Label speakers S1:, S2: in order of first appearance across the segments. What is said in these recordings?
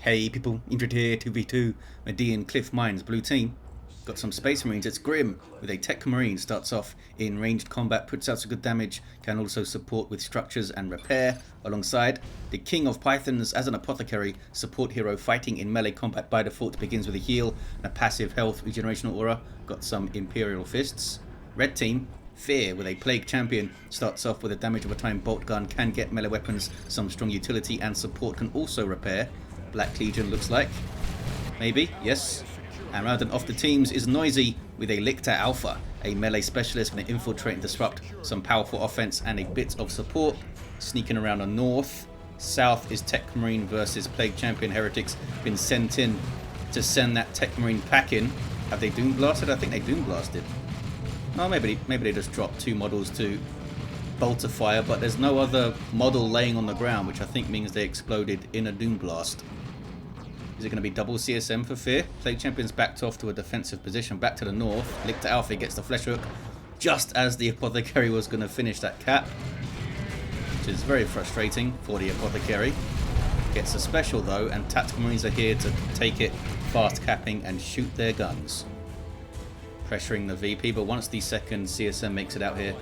S1: Hey people, Infant here, 2v2, Median Cliff Mines, blue team. Got some Space Marines, it's Grimm with a Techmarine, starts off in ranged combat, puts out some good damage, can also support with structures and repair, alongside the King of Pythons as an Apothecary, support hero fighting in melee combat by default, begins with a heal and a passive health regenerational aura, got some Imperial Fists. Red team, Fear with a Plague Champion, starts off with a damage over time bolt gun, can get melee weapons, some strong utility and support, can also repair. Black Legion looks like. Maybe, yes. And rounding off the teams is Noisy with a Lictor Alpha, a melee specialist, going to infiltrate and disrupt some powerful offense and a bit of support. Sneaking around the north. South is Techmarine versus Plague Champion. Heretics been sent in to send that Techmarine pack in. Have they Doom Blasted? I think they Doom Blasted. Oh, maybe they just dropped two models to bolter fire, but there's no other model laying on the ground, which I think means they exploded in a Doom Blast. Is it going to be double CSM for Fear? Plague Champion's backed off to a defensive position, back to the north. Lictor Alpha gets the flesh hook just as the Apothecary was going to finish that cap, which is very frustrating for the Apothecary. Gets a special though, and Tactical Marines are here to take it, fast capping and shoot their guns. Pressuring the VP, but once the second CSM makes it out here,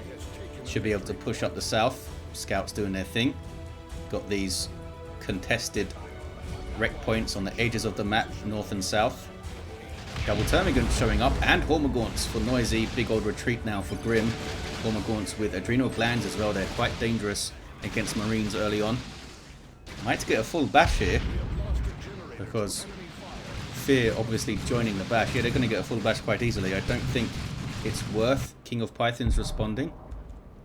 S1: should be able to push up the south. Scouts doing their thing. Got these contested wreck points on the edges of the map, north and south. Double Termagants showing up, and Hormagaunts for Noisy. Big old retreat now for Grimm. Hormagaunts with adrenal glands as well. They're quite dangerous against Marines early on. Might get a full bash here, because Fear obviously joining the bash. Yeah, they're going to get a full bash quite easily. I don't think it's worth King of Pythons responding.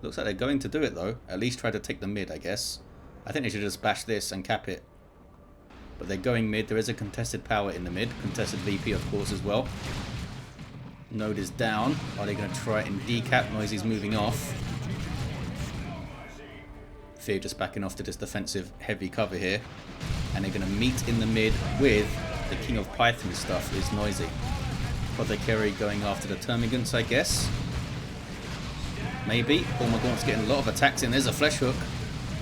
S1: Looks like they're going to do it though. At least try to take the mid, I guess. I think they should just bash this and cap it. But they're going mid. There is a contested power in the mid. Contested VP, of course, as well. Node is down. Are they going to try and decap? Noisy's moving off. Fear just backing off to this defensive heavy cover here. And they're going to meet in the mid with the King of Python stuff is Noisy. Apothecary going after the Termagants, I guess. Maybe. Hormagaunts getting a lot of attacks in. There's a flesh hook.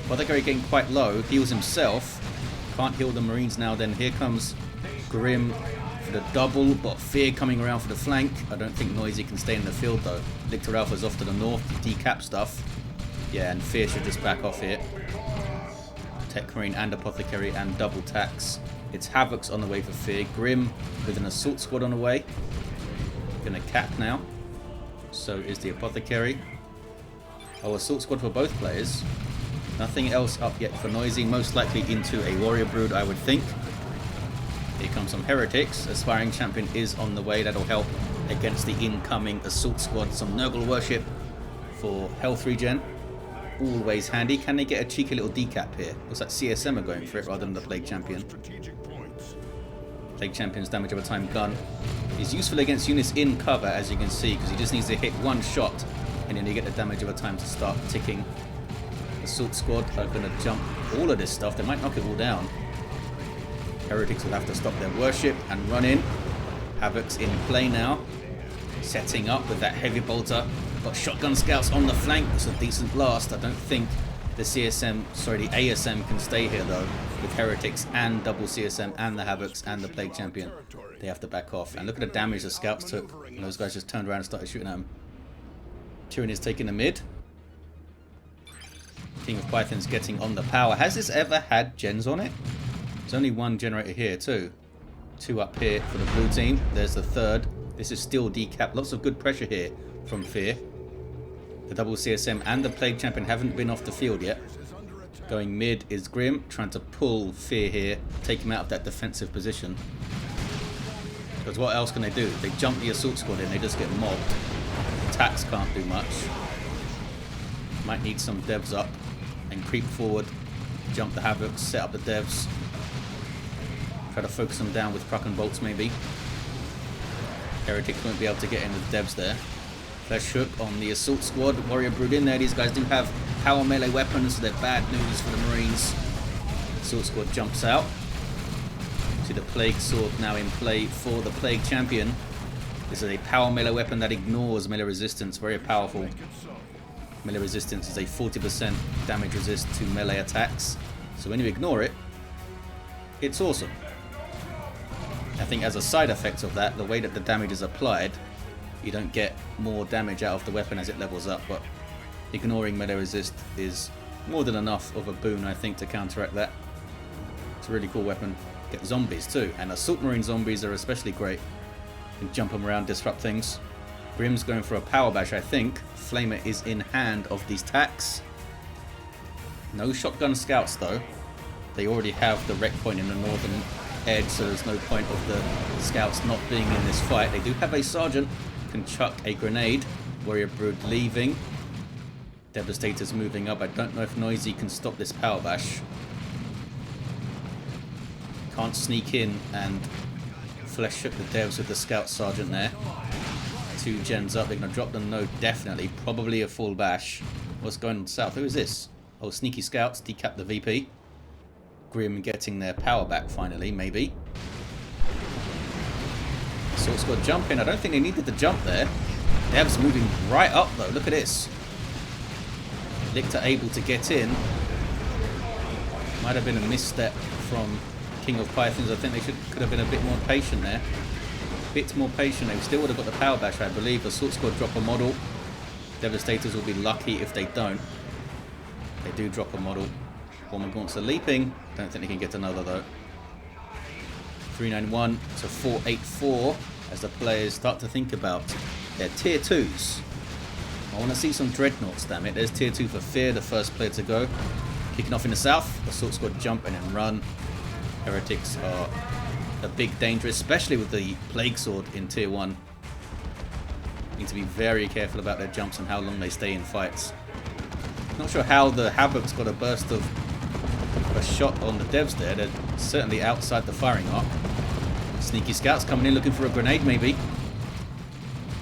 S1: Apothecary getting quite low. Heals himself. Can't heal the Marines now. Then here comes Grimm for the double, but Fear coming around for the flank. I don't think Noisy can stay in the field though. Lictor Alpha's off to the north to decap stuff. Yeah, and Fear should just back off here. Techmarine and Apothecary and double tax. It's Havoc's on the way for Fear. Grimm with an assault squad on the way. Gonna cap now. So is the Apothecary. Oh, assault squad for both players. Nothing else up yet for Noisy, most likely into a Warrior Brood, I would think. Here comes some Heretics. Aspiring Champion is on the way, that'll help against the incoming Assault Squad. Some Nurgle Worship for health regen. Always handy. Can they get a cheeky little decap here? Looks like CSM are going for it rather than the Plague Champion. Plague Champion's damage over time gun is useful against units in cover, as you can see, because he just needs to hit one shot and then you get the damage over time to start ticking. Assault Squad are going to jump all of this stuff. They might knock it all down. Heretics will have to stop their worship and run in. Havoc's in play now. Setting up with that heavy bolter. Got shotgun scouts on the flank. It's a decent blast. I don't think the ASM can stay here though. With Heretics and double CSM and the Havoc's and the Plague Champion. They have to back off. And look at the damage the scouts took. And those guys just turned around and started shooting at them. Tyranids taking the mid. King of Python's getting on the power. Has this ever had gens on it? There's only one generator here too. Two up here for the blue team. There's the third. This is still decap. Lots of good pressure here from Fear. The double CSM and the Plague Champion haven't been off the field yet. Going mid is Grimm, trying to pull Fear here, take him out of that defensive position. Because what else can they do? They jump the assault squad in, they just get mobbed. Attacks can't do much. Might need some devs up and creep forward, jump the Havoc, set up the devs. Try to focus them down with Cruck and Bolts maybe. Heretics won't be able to get in with devs there. Flesh hook on the assault squad. Warrior Brood in there. These guys do have power melee weapons, so they're bad news for the Marines. Assault squad jumps out. See the Plague Sword now in play for the Plague Champion. This is a power melee weapon that ignores melee resistance. Very powerful. Melee resistance is a 40% damage resist to melee attacks. So when you ignore it, it's awesome. I think as a side effect of that, the way that the damage is applied, you don't get more damage out of the weapon as it levels up, but ignoring melee resist is more than enough of a boon, I think, to counteract that. It's a really cool weapon. Get zombies too, and Assault Marine zombies are especially great. You can jump them around, disrupt things. Grimm's going for a power bash, I think. Flamer is in hand of these tacks. No shotgun scouts though. They already have the wreck point in the northern edge, so there's no point of the scouts not being in this fight. They do have a sergeant, can chuck a grenade. Warrior Brood leaving. Devastator's moving up. I don't know if Noisy can stop this power bash. Can't sneak in and flesh shook the devs with the scout sergeant there. 2 gens up. They're going to drop the node, definitely. Probably a full bash. What's going on south? Who is this? Oh, sneaky scouts. Decap the VP. Grimm getting their power back finally, maybe. Assault Squad jumping. I don't think they needed to jump there. Devs moving right up though. Look at this. Lictor able to get in. Might have been a misstep from King of Pythons. I think they could have been a bit more patient there. Bit more patient. They still would have got the power bash, I believe. Assault Squad drop a model. Devastators will be lucky if they don't. They do drop a model. Bomber Gaunts are leaping. Don't think they can get another though. 391 to 484 as the players start to think about their tier 2s. I want to see some Dreadnoughts, damn it. There's tier 2 for Fear, the first player to go. Kicking off in the south. Assault Squad jump and then run. Heretics are a big danger, especially with the Plague Sword in tier 1. Need to be very careful about their jumps and how long they stay in fights. Not sure how the Havoc's got a burst of a shot on the devs there. They're certainly outside the firing arc. Sneaky scouts coming in looking for a grenade maybe.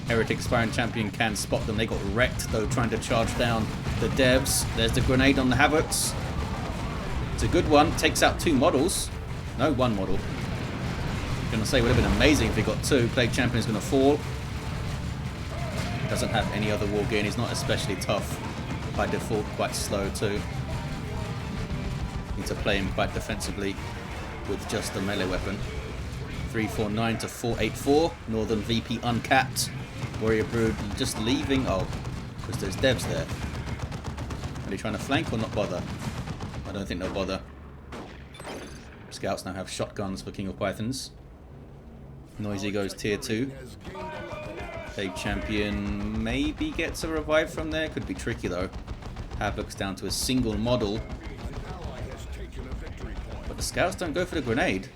S1: Heretics Firing Champion can spot them. They got wrecked though trying to charge down the devs. There's the grenade on the Havocs. It's a good one. Takes out 2 models. No, 1 model. I'm going to say it would have been amazing if he got 2. Plague Champion is going to fall. Doesn't have any other war gear and he's not especially tough. By default, quite slow too. Need to play him quite defensively with just a melee weapon. 349 to 484. Northern VP uncapped. Warrior Brood just leaving. Oh, because there's devs there. Are they trying to flank or not bother? I don't think they'll bother. Scouts now have shotguns for King of Pythons. Noisy goes tier 2. Plague Champion maybe gets a revive from there. Could be tricky though. Havoc's down to a single model. But the scouts don't go for the grenade.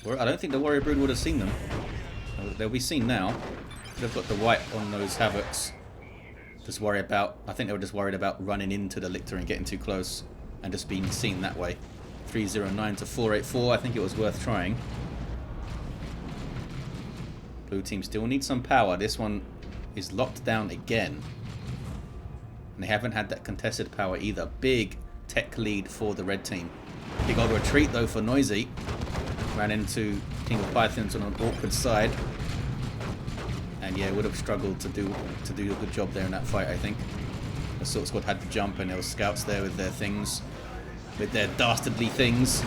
S1: I don't think the Warrior Brood would have seen them. They'll be seen now. They've got the white on those Havocs. Just worry about... I think they were just worried about running into the Lictor and getting too close. And just being seen that way. 309 to 484. I think it was worth trying. Blue team still needs some power. This one is locked down again. And they haven't had that contested power either. Big tech lead for the red team. Big old retreat though for Noisy. Ran into King of Pythons on an awkward side. And yeah, would have struggled to do a good job there in that fight, I think. The Assault Squad had to jump and there were scouts there with their things. With their dastardly things.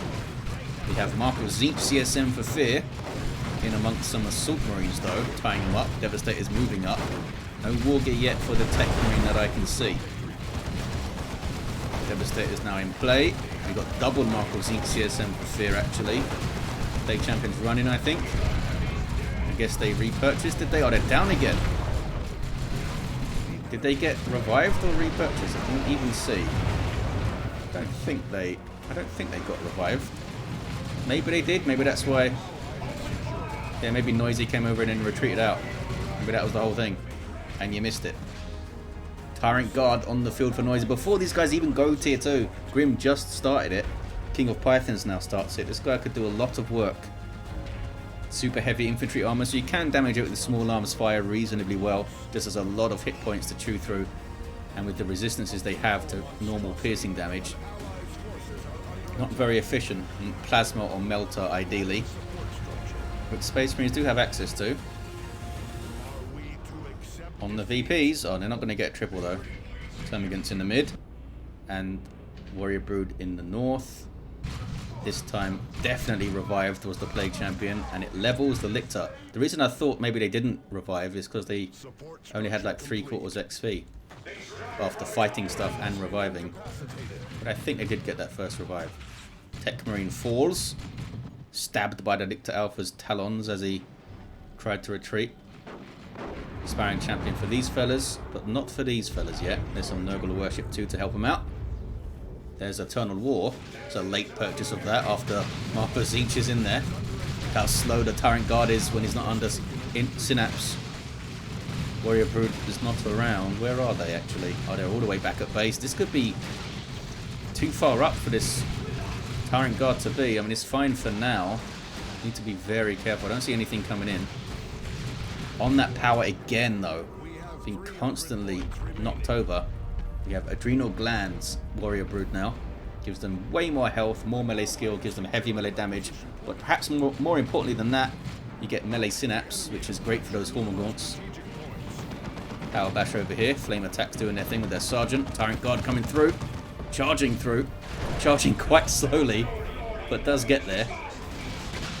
S1: We have Marco Zeep CSM for Fear. In amongst some Assault Marines though, tying them up. Devastator's moving up. No war gear yet for the Techmarine that I can see. Devastator's now in play. We've got double Marco Zeep CSM for Fear actually. Plague Champion's running, I think. I guess they repurchased. Did they? Oh, they're down again. Did they get revived or repurchased? I didn't even see. I don't think they got revived. Maybe they did. Maybe that's why. Yeah, maybe Noisy came over and then retreated out. Maybe that was the whole thing. And you missed it. Tyrant Guard on the field for Noisy. Before these guys even go tier 2, Grimm just started it. King of Pythons now starts it. This guy could do a lot of work. Super heavy infantry armor, so you can damage it with the small arms fire reasonably well. Just has a lot of hit points to chew through. And with the resistances they have to normal piercing damage. Not very efficient. Plasma or melter ideally. Which Space Marines do have access to. On the VPs, oh, they're not going to get triple though. Termagants in the mid. And Warrior Brood in the north. This time, definitely revived was the Plague Champion, and it levels the Lictor. The reason I thought maybe they didn't revive is because they only had like 3/4 XP after fighting stuff and reviving. But I think they did get that first revive. Techmarine falls, stabbed by the Lictor Alpha's talons as he tried to retreat. Sparring champion for these fellas, but not for these fellas yet. There's some Nurgle worship too to help them out. There's Eternal War. It's a late purchase of that after Marco Zeech is in there. How slow the Tyrant Guard is when he's not under Synapse. Warrior Brood is not around. Where are they actually? Oh, they're all the way back at base. This could be too far up for this Tyrant Guard to be. I mean, it's fine for now. Need to be very careful. I don't see anything coming in. On that power again, though. Being constantly knocked over. We have Adrenal Glands Warrior Brood now. Gives them way more health, more melee skill, gives them heavy melee damage. But perhaps more importantly than that, you get melee Synapse, which is great for those Hormagaunts. Power Bash over here. Flame attacks doing their thing with their Sergeant. Tyrant Guard coming through. Charging through. Charging quite slowly, but does get there.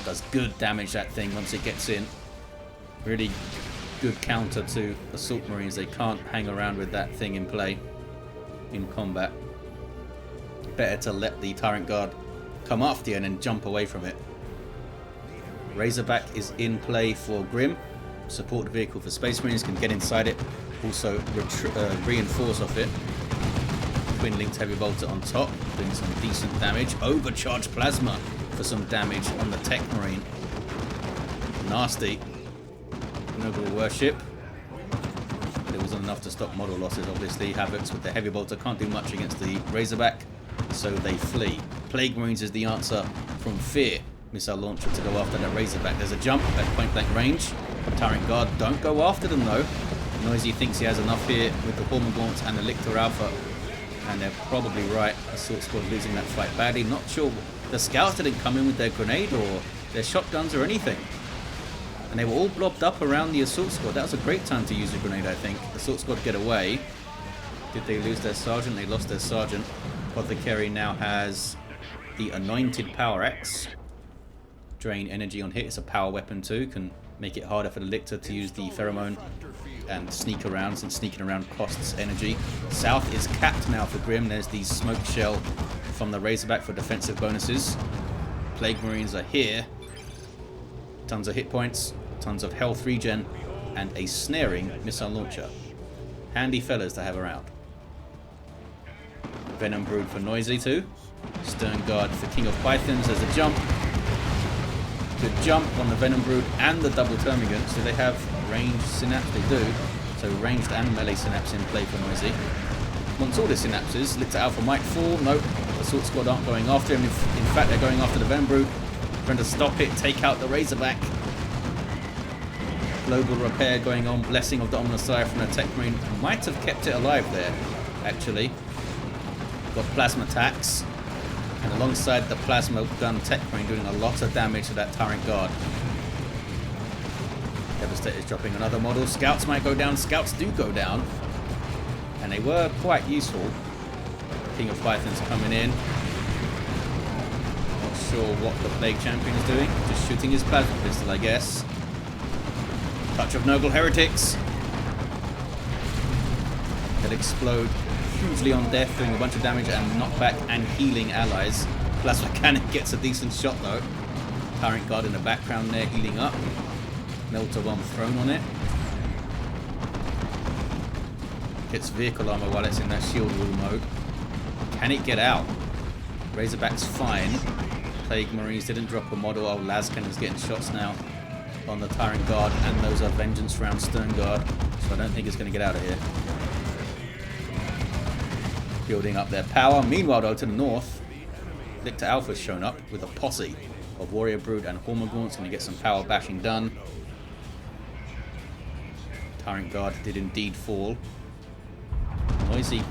S1: Does good damage, that thing, once it gets in. Really good counter to Assault Marines. They can't hang around with that thing in play. In combat. Better to let the Tyrant Guard come after you and then jump away from it. Razorback is in play for Grimm. Support vehicle for Space Marines, can get inside it. Also reinforce off it. Twin linked heavy bolter on top, doing some decent damage. Overcharged plasma for some damage on the Techmarine. Nasty. Noble worship. But it wasn't enough to stop model losses, obviously. Havocs with the heavy bolter can't do much against the Razorback, so they flee. Plague Marines is the answer from Fear. Missile launcher to go after the Razorback. There's a jump at point blank range. Tyrant Guard don't go after them though. Noisy thinks he has enough here with the Hormagaunts and the Lictor Alpha. And they're probably right. Assault Squad losing that fight badly. Not sure. The scouts didn't come in with their grenade or their shotguns or anything. And they were all blobbed up around the Assault Squad. That was a great time to use a grenade, I think. Assault Squad get away. Did they lose their Sergeant? They lost their Sergeant. Apothecary now has the Anointed Power Axe. Drain energy on hit. It's a power weapon too. Can make it harder for the Lictor to use the Pheromone and sneak around, since sneaking around costs energy. South is capped now for Grimm. There's the Smoke Shell from the Razorback for defensive bonuses. Plague Marines are here. Tons of hit points, tons of health regen, and a snaring missile launcher. Handy fellas to have around. Venom Brood for Noisy too. Stern Guard for King of Pythons. There's a jump. Good jump on the Venom Brood and the double Termagant. So they have ranged Synapse, they do. So ranged and melee Synapse in play for Noisy. Once all the Synapses, Lictor Alpha might fall. Nope, Assault Squad aren't going after him. In fact, they're going after the Venom Brood. Trying to stop it, take out the Razorback. Global repair going on. Blessing of the Omnissiah from the Techmarine. Might have kept it alive there, actually. Got plasma attacks. And alongside the plasma gun Techmarine doing a lot of damage to that Tyrant Guard. Devastator's dropping another model. Scouts might go down. Scouts do go down. And they were quite useful. King of Pythons coming in. Not sure what the Plague Champion is doing. Just shooting his plasma pistol, I guess. Touch of Nurgle Heretics. They'll explode hugely on death, doing a bunch of damage and knockback and healing allies. Plasma Cannon gets a decent shot though. Tyrant Guard in the background there healing up. Melter Bomb thrown on it. Gets vehicle armor while it's in that shield wall mode. Can it get out? Razorback's fine. Plague Marines didn't drop a model. Oh, Lascannon's getting shots now on the Tyrant Guard, and those are Vengeance round Stern Guard. So I don't think it's going to get out of here. Building up their power. Meanwhile, though, to the north, Lictor Alpha's shown up with a posse of Warrior Brood and Hormagaunts. Going to get some power bashing done. Tyrant Guard did indeed fall. Noisy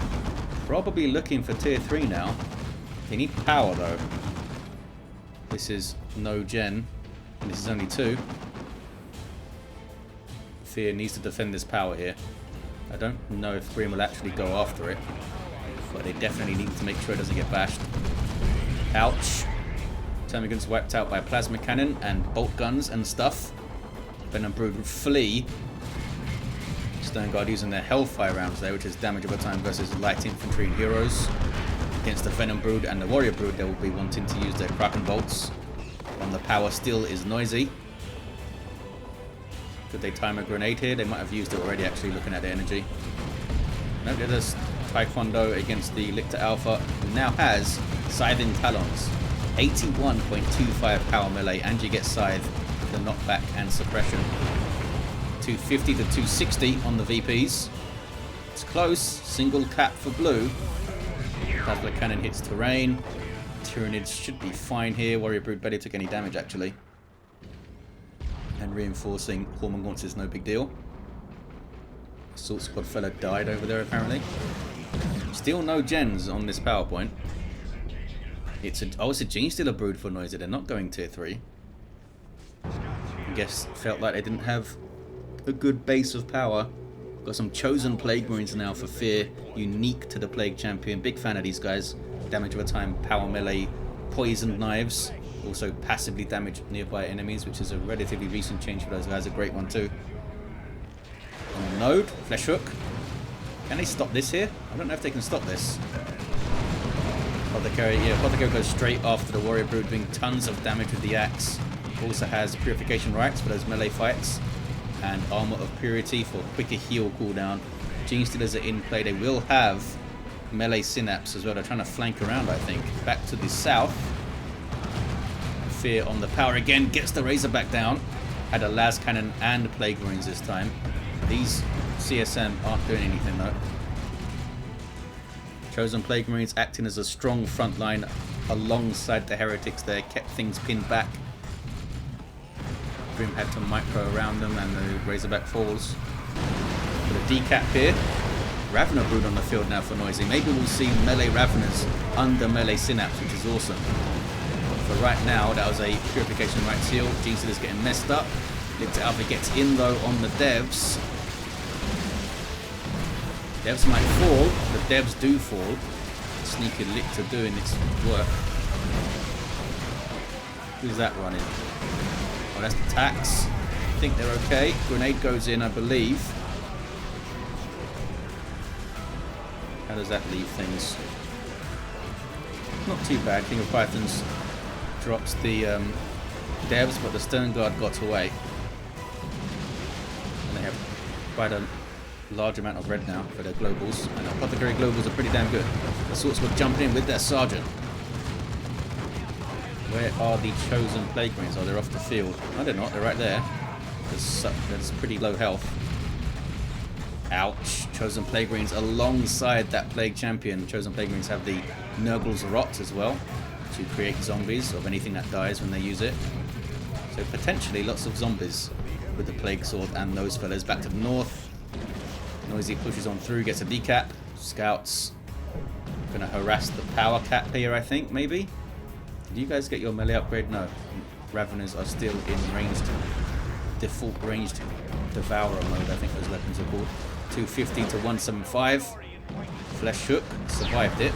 S1: probably looking for tier 3 now. They need power though. This is no gen, and this is only 2. Fear needs to defend this power here. I don't know if Grimm will actually go after it, but they definitely need to make sure it doesn't get bashed. Ouch. Termagant's wiped out by plasma cannon and bolt guns and stuff. Venom Brood flee. Stone Guard using their Hellfire rounds there, which is damage over time versus light infantry and heroes. Against the Venom Brood and the Warrior Brood, they will be wanting to use their Kraken bolts. And the power still is noisy. Could they time a grenade here? They might have used it already, actually, looking at the energy. No, there's Taekwondo against the Lictor Alpha, who now has Scything Talons. 81.25 power melee, and you get Scythe, the knockback and suppression. 250 to 260 on the VPs. It's close. Single cap for blue. Plasma cannon hits terrain. Tyranids should be fine here. Warrior Brood barely took any damage, actually. And reinforcing Hormone Gaunts is no big deal. Assault Squad fella died over there, apparently. Still no gens on this PowerPoint. It's a Genestealer Brood for Noisy. They're not going tier 3. I guess felt like they didn't have a good base of power. Got some Chosen Plague Marines now for Fear. Unique to the Plague Champion. Big fan of these guys. Damage over time, power melee, poisoned knives. Also passively damage nearby enemies, which is a relatively recent change for those guys. A great one too. On the node, Flesh Hook. Can they stop this here? I don't know if they can stop this. Apothecary, yeah, Apothecary goes straight after the Warrior Brood, doing tons of damage with the axe. Also has Purification Rites for those melee fights. And Armor of Purity for quicker heal cooldown. Genestealers are in play. They will have melee Synapse as well. They're trying to flank around, I think. Back to the south. Fear on the power again. Gets the Razorback down. Had a Las Cannon and Plague Marines this time. These CSM aren't doing anything though. Chosen Plague Marines acting as a strong front line alongside the Heretics there. Kept things pinned back. Grimm had to micro around them and the Razorback falls. With a decap here. Ravener Brood on the field now for Noisy. Maybe we'll see melee Raveners under melee Synapse, which is awesome. But right now, that was a Purification Rite seal. Genestealer's getting messed up. Lictor Alpha gets in though on the devs. Devs might fall. The devs do fall. Sneaky Lictor doing its work. Who's that running? Oh, that's the Tax. I think they're okay. Grenade goes in, I believe. How does that leave things? Not too bad. King of Pythons drops the devs, but the Stone Guard got away. And they have quite a large amount of red now for their globals. And Apothecary globals are pretty damn good. The Swords were jumping in with their Sergeant. Where are the Chosen Plague Marines? Oh, they're off the field. No, they're not. They're right there. That's pretty low health. Ouch. Chosen Plague Marines alongside that Plague Champion. Chosen Plague Marines have the Nurgle's Rot as well to create zombies of anything that dies when they use it. So potentially lots of zombies with the Plague Sword and those fellas. Back to the north. Noisy pushes on through, gets a decap. Scouts gonna harass the power cap here, I think, maybe? Did you guys get your melee upgrade? No. Raveners are still in ranged, default ranged Devourer mode, I think those weapons are called. 250 to 175. Flesh Hook survived it.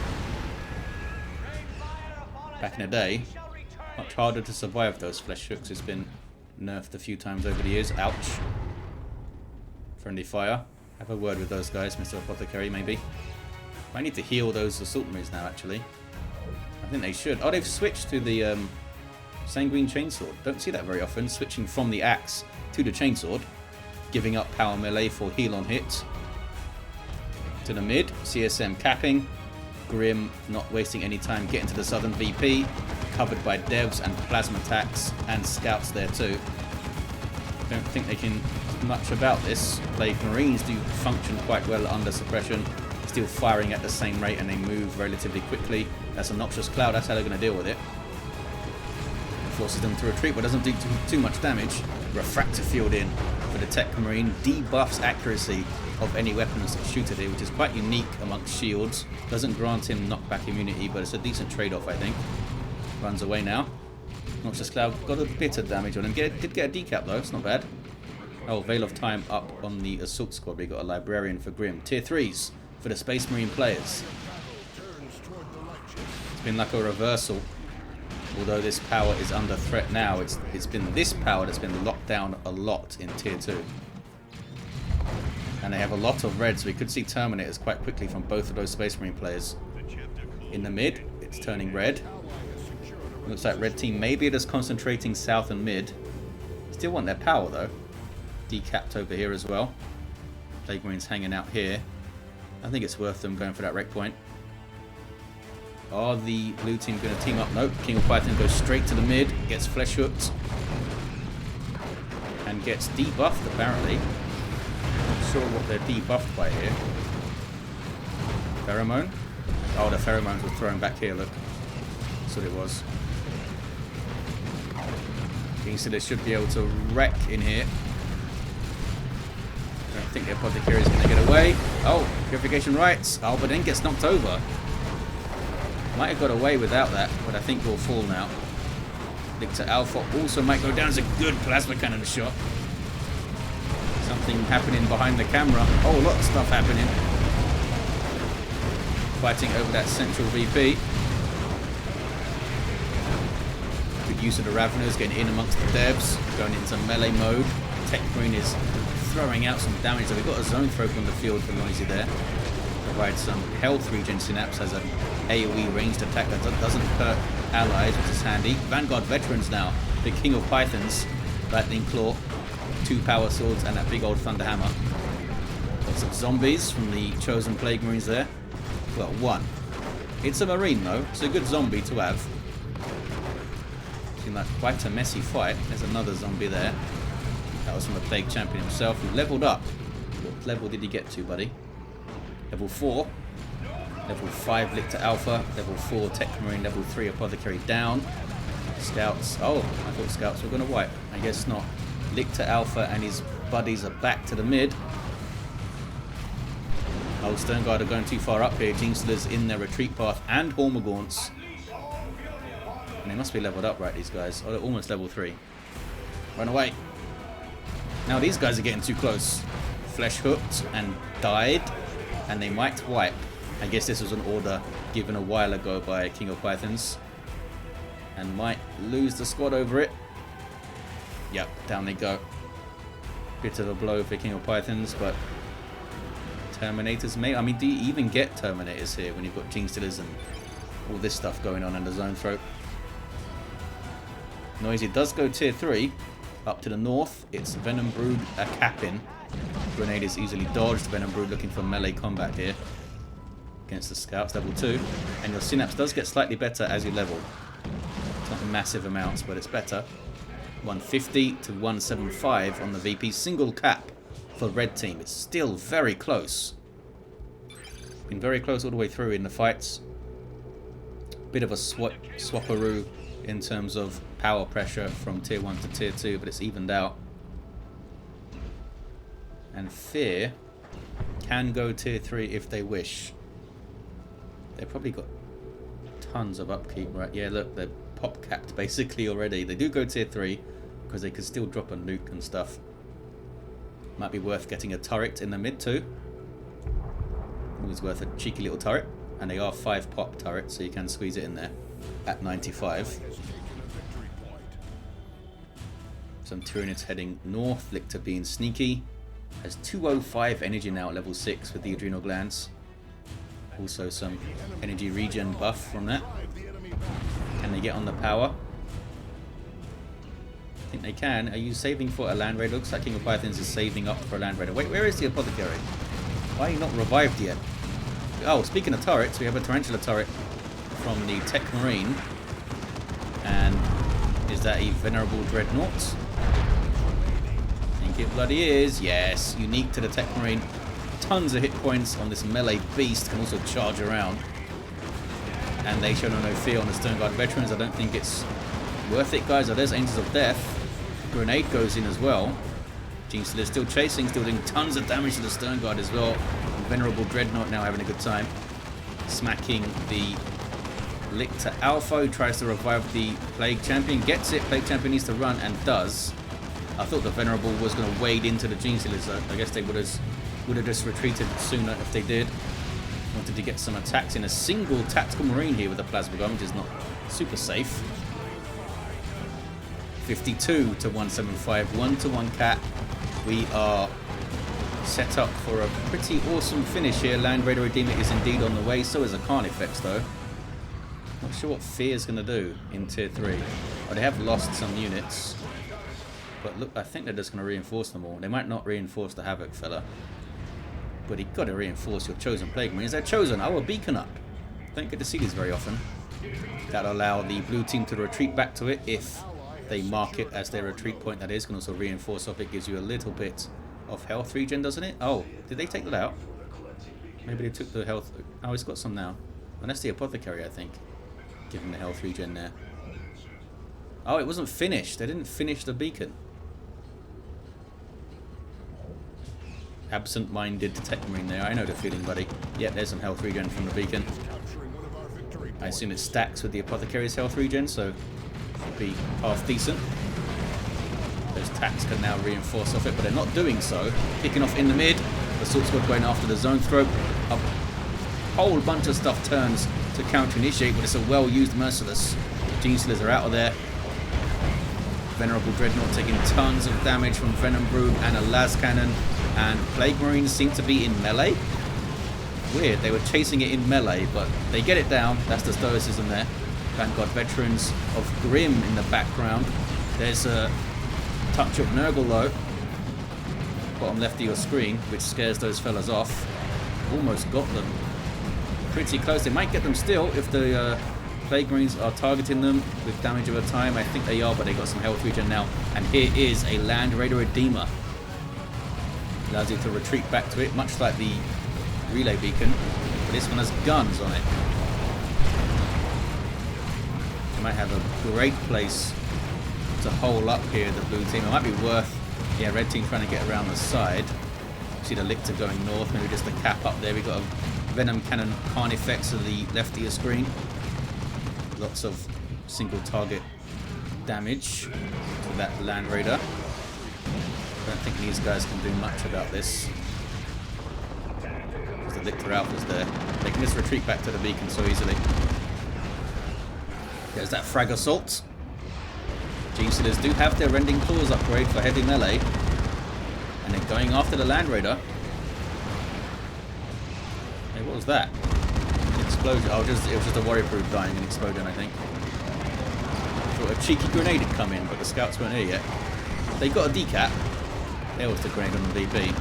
S1: Back in the day, much harder to survive those Flesh Hooks. It's been nerfed a few times over the years. Ouch. Friendly fire. Have a word with those guys, Mr. Apothecary, maybe. I need to heal those Assault Marines now, actually. I think they should. Oh, they've switched to the Sanguine Chainsword. Don't see that very often. Switching from the axe to the Chainsword. Giving up power melee for heal on hit. To the mid. CSM capping. Grimm not wasting any time getting to the southern VP. Covered by devs and plasma attacks and scouts there too. Don't think they can do much about this. Plague Marines do function quite well under suppression. Still firing at the same rate and they move relatively quickly. That's a Noxious Cloud, that's how they're going to deal with it. Forces them to retreat but doesn't do too much damage. Refractor Field in for the Techmarine. Debuffs accuracy of any weapons that shoot at it, which is quite unique amongst shields. Doesn't grant him knockback immunity, but it's a decent trade-off, I think. Runs away now. Noxious Cloud got a bit of damage on him. Did get a decap though, it's not bad. Oh, Veil of Time up on the Assault Squad. We got a Librarian for Grimm. Tier 3s for the Space Marine players. It's been like a reversal Although this power is under threat now, it's been this power that's been locked down a lot in Tier 2. And they have a lot of reds. We could see Terminators quite quickly from both of those Space Marine players. In the mid, it's turning red. Looks like red team maybe just concentrating south and mid. Still want their power though. Decapped over here as well. Plague Marines hanging out here. I think it's worth them going for that wreck point. Are the blue team going to team up? Nope. King of Python goes straight to the mid. Gets flesh hooked. And gets debuffed apparently. Not sure what they're debuffed by here. Pheromone? Oh, the pheromones were thrown back here, look. That's what it was. So they should be able to wreck in here. I don't think the Apothecary is going to get away. Oh, Purification Rites. Oh, but then gets knocked over. Might have got away without that, but I think we'll fall now. Lictor Alpha also might go down as a good plasma cannon shot. Something happening behind the camera. Oh, a lot of stuff happening. Fighting over that central VP. Good use of the Raveners, getting in amongst the devs, going into melee mode. Techmarine is throwing out some damage. So we've got a zone throw on the field for Noisy there. Provides some health regen. Synapse has an AoE ranged attack that doesn't hurt allies, which is handy. Vanguard veterans now. The King of Pythons, Lightning Claw, 2 power swords, and that big old Thunder Hammer. Got some zombies from the chosen Plague Marines there. Well, one. It's a Marine though. It's a good zombie to have. Seemed like quite a messy fight. There's another zombie there. That was from the Plague Champion himself, who leveled up. What level did he get to, buddy? Level 4. Level 5 Lictor Alpha. Level 4 Techmarine. Level 3 Apothecary down. Scouts. Oh, I thought Scouts were going to wipe. I guess not. Lictor Alpha and his buddies are back to the mid. Oh, Sternguard are going too far up here. Genestealers in their retreat path and Hormagaunts. And they must be leveled up, right, these guys? Oh, they're almost level 3. Run away. Now these guys are getting too close. Flesh hooked and died. And they might wipe. I guess this was an order given a while ago by King of Pythons. And might lose the squad over it. Yep, down they go. Bit of a blow for King of Pythons, but Terminators may... I mean, do you even get Terminators here when you've got Genestealers and all this stuff going on in the zone throat? Noisy does go tier 3. Up to the north, it's Venom Brood a capping. Grenade is easily dodged. Venom Brood looking for melee combat here. Against the Scouts, level 2. And your Synapse does get slightly better as you level. It's not massive amounts, but it's better. 150 to 175 on the VP. Single cap for red team. It's still very close. Been very close all the way through in the fights. Bit of a swapperoo in terms of power pressure from tier 1 to tier 2, but it's evened out. And Fear can go tier 3 if they wish. They've probably got tons of upkeep, right? Yeah, look, they're pop capped basically already. They do go tier 3 because they could still drop a nuke and stuff. Might be worth getting a turret in the mid too. Always worth a cheeky little turret. And they are 5 pop turrets, so you can squeeze it in there at 95. Some Tyranids heading north. Lictor being sneaky. Has 205 energy now at level 6 with the adrenal glands. Also some energy regen buff from that. Can they get on the power? I think they can. Are you saving for a Land Raider? Looks like King of Pythons is saving up for a Land Raider. Wait, where is the Apothecary? Why are you not revived yet? Oh, speaking of turrets, we have a Tarantula turret from the Techmarine. And is that a Venerable Dreadnought? I think it bloody is. Yes, unique to the Techmarine. Tons of hit points on this melee beast. Can also charge around. And they show no fear on the Sternguard veterans. I don't think it's worth it, guys. Oh, there's Angels of Death. Grenade goes in as well. Genestealer still chasing, still doing tons of damage to the Sternguard as well. Venerable Dreadnought now having a good time. Smacking the Lictor Alpha, who tries to revive the Plague Champion. Gets it. Plague Champion needs to run and does. I thought the Venerable was going to wade into the Genestealers. I guess they would have just retreated sooner if they did. Wanted to get some attacks in. A single tactical Marine here with a Plasma Gun, which is not super safe. 52 to 175, 1-1 cat. We are set up for a pretty awesome finish here. Land Raider Redeemer is indeed on the way. So is a Carnifex though. Not sure what Fear's going to do in tier 3. Oh, they have lost some units. But look, I think they're just going to reinforce them all. They might not reinforce the Havoc fella. But you've got to reinforce your chosen Plague Marines. They're chosen. Oh, a beacon up. Don't get to see these very often. That'll allow the blue team to retreat back to it if they mark it as their retreat point. That is. Can also reinforce off it. Gives you a little bit of health regen, doesn't it? Oh, did they take that out? Maybe they took the health. Oh, it's got some now. And that's the Apothecary, I think. Give him the health regen there. Oh, it wasn't finished. They didn't finish the beacon. Absent-minded Techmarine there. I know the feeling, buddy. Yep, there's some health regen from the beacon. I assume it stacks with the Apothecary's health regen, so should be half decent. Those tacks can now reinforce off it, but they're not doing so. Kicking off in the mid. The Assault Squad going after the Zone Throat. A whole bunch of stuff turns to counter-initiate, but it's a well-used Merciless. Gene Stealers are out of there. Venerable Dreadnought taking tons of damage from Venom Brood and a Las Cannon. And Plague Marines seem to be in melee. Weird, they were chasing it in melee, but they get it down. That's the stoicism there. Vanguard Veterans of Grimm in the background. There's a touch of Nurgle though. Bottom left of your screen, which scares those fellas off. Almost got them. Pretty close. They might get them still if the Plague Marines are targeting them with damage over time. I think they are, but they got some health regen now. And here is a Land Raider Redeemer. Allows you to retreat back to it, much like the relay beacon, but this one has guns on it. You might have a great place to hole up here, the blue team. It might be worth, yeah, red team trying to get around the side. See the Lictor going north, maybe just the cap up there. We've got a Venom Cannon Carnifex to the left of your screen. Lots of single target damage to that Land Raider. I don't think these guys can do much about this. Because the Lictor Alpha's there. They can just retreat back to the beacon so easily. There's that Frag Assault. Gene Stealers do have their Rending Claws upgrade for heavy melee. And they're going after the Land Raider. Hey, what was that? An explosion. Oh, it was just a Warrior Brood dying and exploding, I think. Thought a cheeky grenade had come in, but the scouts weren't here yet. They got a decat. There was the grenade on the VP.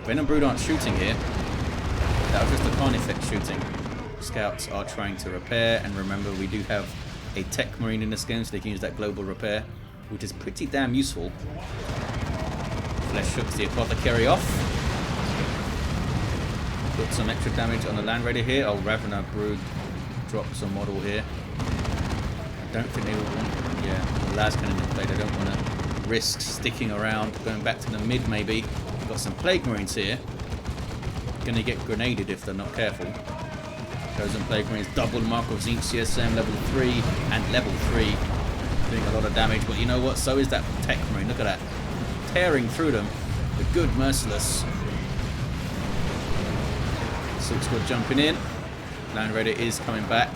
S1: Venom Brood aren't shooting here. That was just the Carnifex shooting. Scouts are trying to repair, and remember we do have a Techmarine in this game, so they can use that global repair, which is pretty damn useful. Flesh hooks the Apothecary off. Put some extra damage on the Land Raider here. Oh, Ravener Brood drops a model here. I don't think they would want, yeah, the Las Cannon in play. They don't want to risk sticking around, going back to the mid maybe. We've got some Plague Marines here. Going to get grenaded if they're not careful. Chosen Plague Marines, double Mark of Zinc CSM level 3 and level 3. Doing a lot of damage, but you know what? So is that Techmarine. Look at that. Tearing through them. The good Merciless. Assault Squad jumping in. Land Raider is coming back.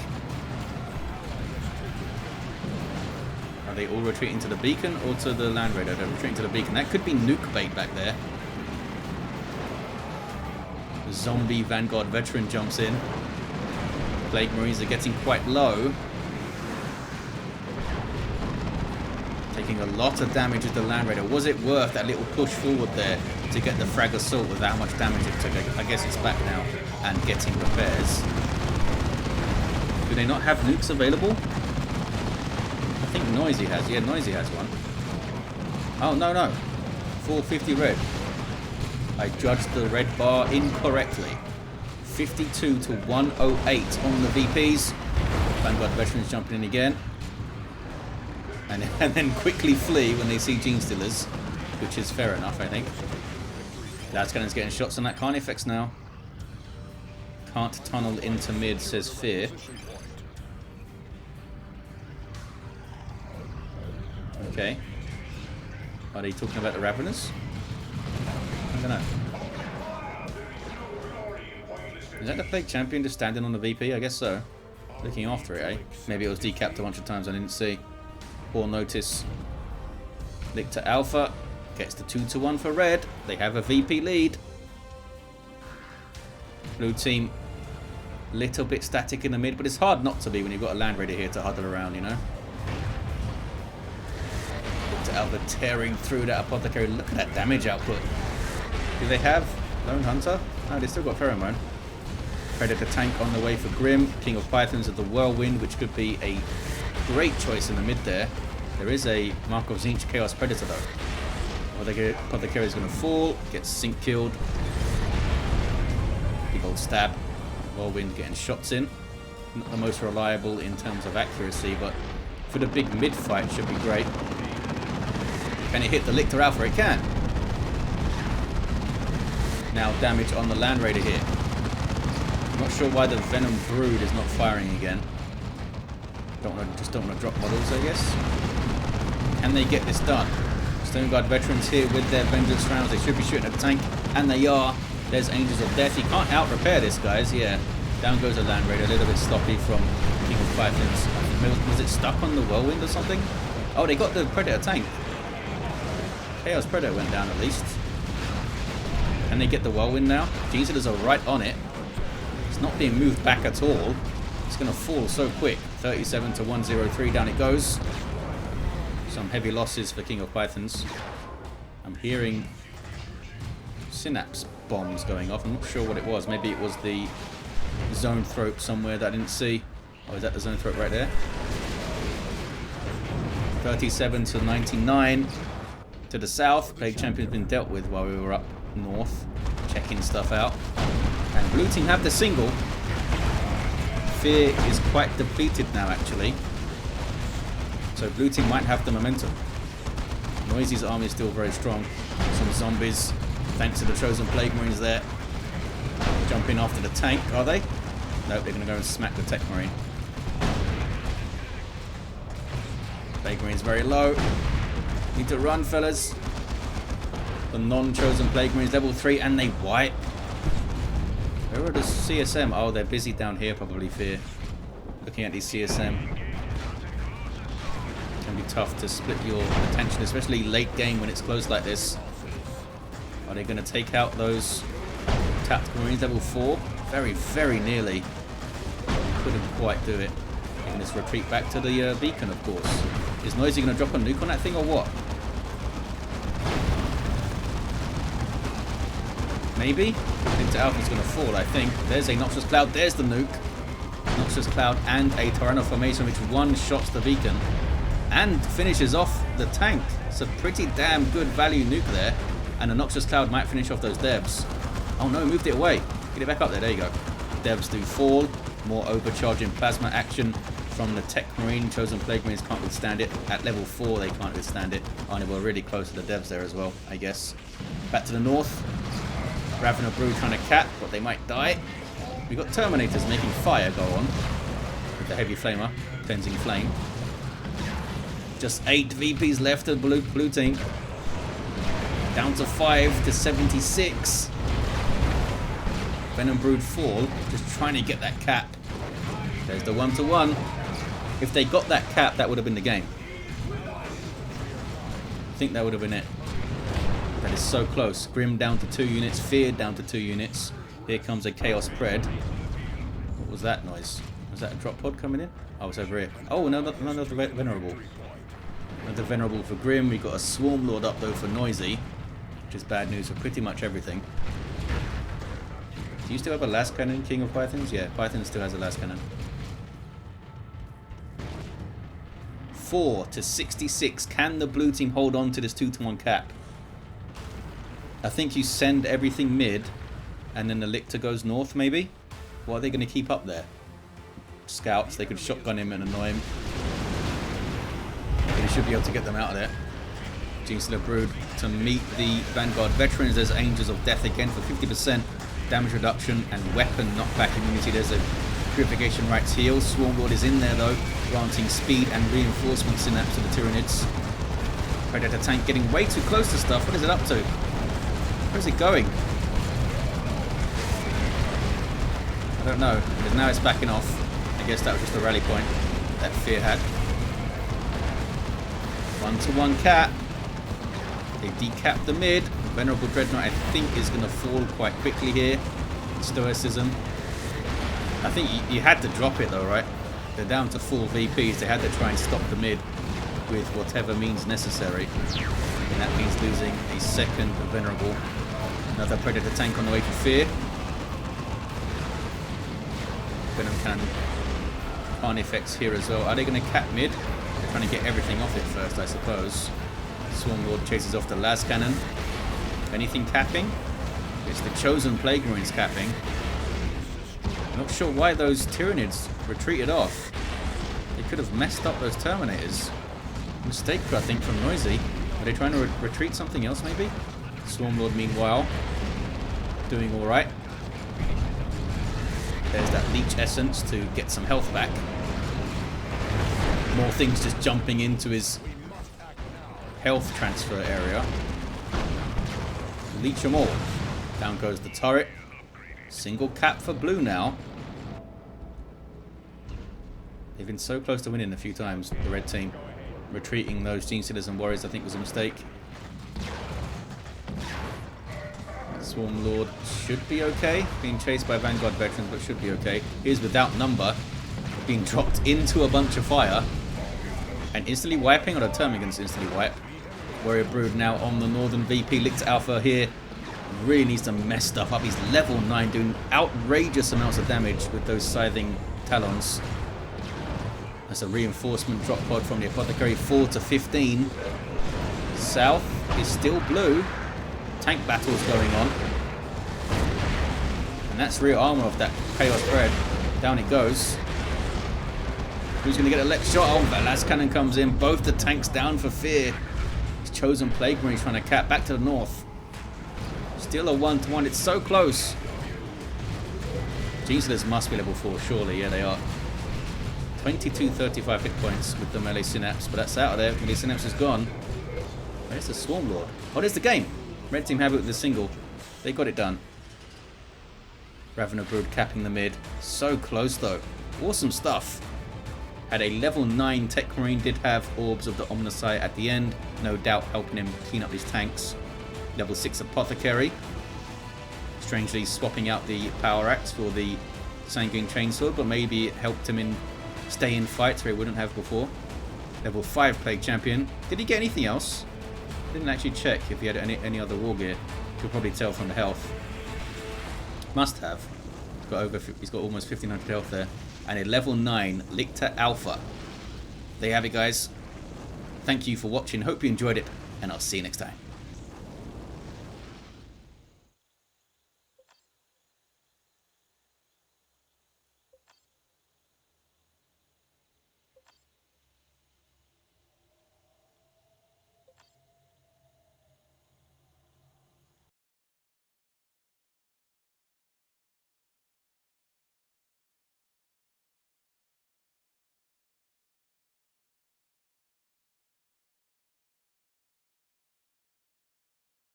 S1: Are they all retreating to the beacon or to the Land Raider? They're retreating to the beacon. That could be nuke bait back there. The zombie Vanguard Veteran jumps in. Plague Marines are getting quite low. Taking a lot of damage with the Land Raider. Was it worth that little push forward there to get the Frag Assault with that much damage it took? I guess it's back now and getting repairs. Do they not have nukes available? I think Noisy has. Yeah, Noisy has one. Oh, no. 450 red. I judged the red bar incorrectly. 52 to 108 on the VPs. Vanguard Veterans jumping in again. And then quickly flee when they see Gene Stealers, which is fair enough, I think. Las Cannon's getting shots on that Carnifex now. Can't tunnel into mid, says Fear. Okay. Are they talking about the Raveners? I don't know. Is that the Plague Champion just standing on the VP? I guess so. Looking after it, eh? Maybe it was decapped a bunch of times I didn't see. Or notice. Lictor Alpha gets the 2-1 for red. They have a VP lead. Blue team, little bit static in the mid, but it's hard not to be when you've got a Land Raider here to huddle around, you know? Lictor Alpha tearing through that Apothecary. Look at that damage output. Do they have Lone Hunter? No, they still got Pheromone. Predator tank on the way for Grimm. King of Pythons of the Whirlwind, which could be a great choice in the mid there. There is a Mark of Tzeentch Chaos Predator though. Apothecary is going to fall, gets sync killed. Big old stab. Whirlwind getting shots in. Not the most reliable in terms of accuracy, but for the big mid fight should be great. Can it hit the Lictor Alpha? It can. Now damage on the Land Raider here. Not sure why the Venom Brood is not firing again. Just don't want to drop models, I guess. Can they get this done? Stone Guard veterans here with their Vengeance rounds. They should be shooting at the tank, and they are. There's Angels of Death. He can't out-repair this, guys. Yeah. Down goes a Land Raider. A little bit sloppy from King of Pythons. Was it stuck on the Whirlwind or something? Oh, they got the Predator tank. Chaos Predator went down at least. Can they get the Whirlwind now? Jesus are right on it. It's not being moved back at all. It's going to fall so quick. 37 to 103. Down it goes. Some heavy losses for King of Pythons. I'm hearing synapse bombs going off. I'm not sure what it was. Maybe it was the zone throat somewhere that I didn't see. Oh, is that the zone throat right there? 37 to 99. To the south. Plague Champion's been dealt with while we were up north. Checking stuff out. And blue team have the single. Fear is quite depleted now, actually. So blue team might have the momentum. Noisy's army is still very strong. Some zombies, thanks to the chosen Plague Marines there. Jumping after the tank, are they? Nope, they're going to go and smack the Techmarine. Plague Marine's very low. Need to run, fellas. The non-chosen Plague Marines, level 3, and they wipe. Where are the CSM? Oh, they're busy down here, probably, Fear. Looking at these CSM. Can be tough to split your attention, especially late game when it's close like this. Are they going to take out those Tactical Marines level 4? Very, very nearly. Couldn't quite do it. They can just retreat back to the beacon, of course. Is Noisy going to drop a nuke on that thing or what? Maybe? Lictor Alpha's going to fall, I think. There's a Noxious Cloud. There's the nuke. Noxious Cloud and a Tyranids formation which one-shots the beacon and finishes off the tank. It's a pretty damn good value nuke there. And the Noxious Cloud might finish off those devs. Oh no, moved it away. Get it back up there. There you go. Devs do fall. More overcharging plasma action from the Techmarine. Chosen Plague Marines can't withstand it. At level 4 they can't withstand it. Oh, they were really close to the devs there as well, I guess. Back to the north. Ravener Brood trying to cap, but they might die. We've got Terminators making fire go on. With the heavy flamer. Cleansing flame. Just 8 VPs left of blue team. Down to 5 to 76. Venom Brood fall. Just trying to get that cap. There's the 1-1. If they got that cap, that would have been the game. I think that would have been it. That is so close. Grimm down to 2 units. Fear down to 2 units. Here comes a Chaos Pred. What was that noise? Was that a drop pod coming in? Oh, it's over here. Oh, no, another Venerable. Another Venerable for Grimm. We've got a Swarm Lord up, though, for Noisy. Which is bad news for pretty much everything. Do you still have a last cannon, King of Pythons? Yeah, Python still has a last cannon. 4 to 66. Can the blue team hold on to this 2-1 cap? I think you send everything mid, and then the Lictor goes north, maybe? What are they going to keep up there? Scouts. They could shotgun him and annoy him. They should be able to get them out of there. Genestealer Brood to meet the Vanguard veterans. There's Angels of Death again for 50% damage reduction and weapon knockback immunity. There's a Purification Rites heal. Swarm Lord is in there though, granting speed and reinforcement synapse to the Tyranids. Predator tank getting way too close to stuff. What is it up to? Where's it going? I don't know, because now it's backing off. I guess that was just a rally point that Fear had. 1-to-1 cat. They decap the mid. Venerable Dreadnought, I think, is going to fall quite quickly here. Stoicism. I think you had to drop it though, right? They're down to full VPs. They had to try and stop the mid with whatever means necessary. And that means losing a second Venerable. Another Predator tank on the way to Fear. Venom Cannon. Barn effects here as well. Are they going to cap mid? They're trying to get everything off it first, I suppose. Swarmlord chases off the Las Cannon. Anything capping? It's the Chosen Plague Marines capping. Not sure why those Tyranids retreated off. They could have messed up those Terminators. Mistake, I think, from Noisy. Are they trying to retreat something else, maybe? Swarmlord, meanwhile, doing alright. There's that Leech Essence to get some health back. More things just jumping into his health transfer area. Leech them all. Down goes the turret. Single cap for blue now. They've been so close to winning a few times, the red team. Retreating those Gene Stealers and Warriors, I think, was a mistake. Swarmlord should be okay. Being chased by Vanguard veterans, but should be okay. He's without number. Being dropped into a bunch of fire. And instantly wiping, or the Termagants instantly wipe. Warrior Brood now on the Northern VP. Lictor Alpha here. Really needs to mess stuff up. He's level 9, doing outrageous amounts of damage with those Scything Talons. That's a reinforcement drop pod from the Apothecary. 4 to 15. South is still blue. Tank battles going on. And that's rear armor off that Chaos Bread. Down it goes. Who's going to get a left shot? Oh, that last cannon comes in. Both the tanks down for Fear. He's Chosen Plague Marine trying to cap back to the north. Still a 1-to-1. It's so close. Gene Stealers must be level 4, surely. Yeah, they are. 22-35 hit points with the melee synapse, but that's out of there. Melee synapse is gone. Where's the Swarmlord? Oh, there's the game. Red team have it with the single. They got it done. Ravener Brood capping the mid. So close though. Awesome stuff. Had a level 9 Techmarine, did have Orbs of the Omnissiah at the end. No doubt helping him clean up his tanks. Level 6 Apothecary. Strangely swapping out the Power Axe for the Sanguine Chainsword, but maybe it helped him in stay in fights where he wouldn't have before. Level 5 Plague Champion. Did he get anything else? Didn't actually check if he had any other war gear. You'll probably tell from the health. Must have. He's got almost 1500 health there. And a level 9 Lictor Alpha. There you have it, guys. Thank you for watching. Hope you enjoyed it, and I'll see you next time.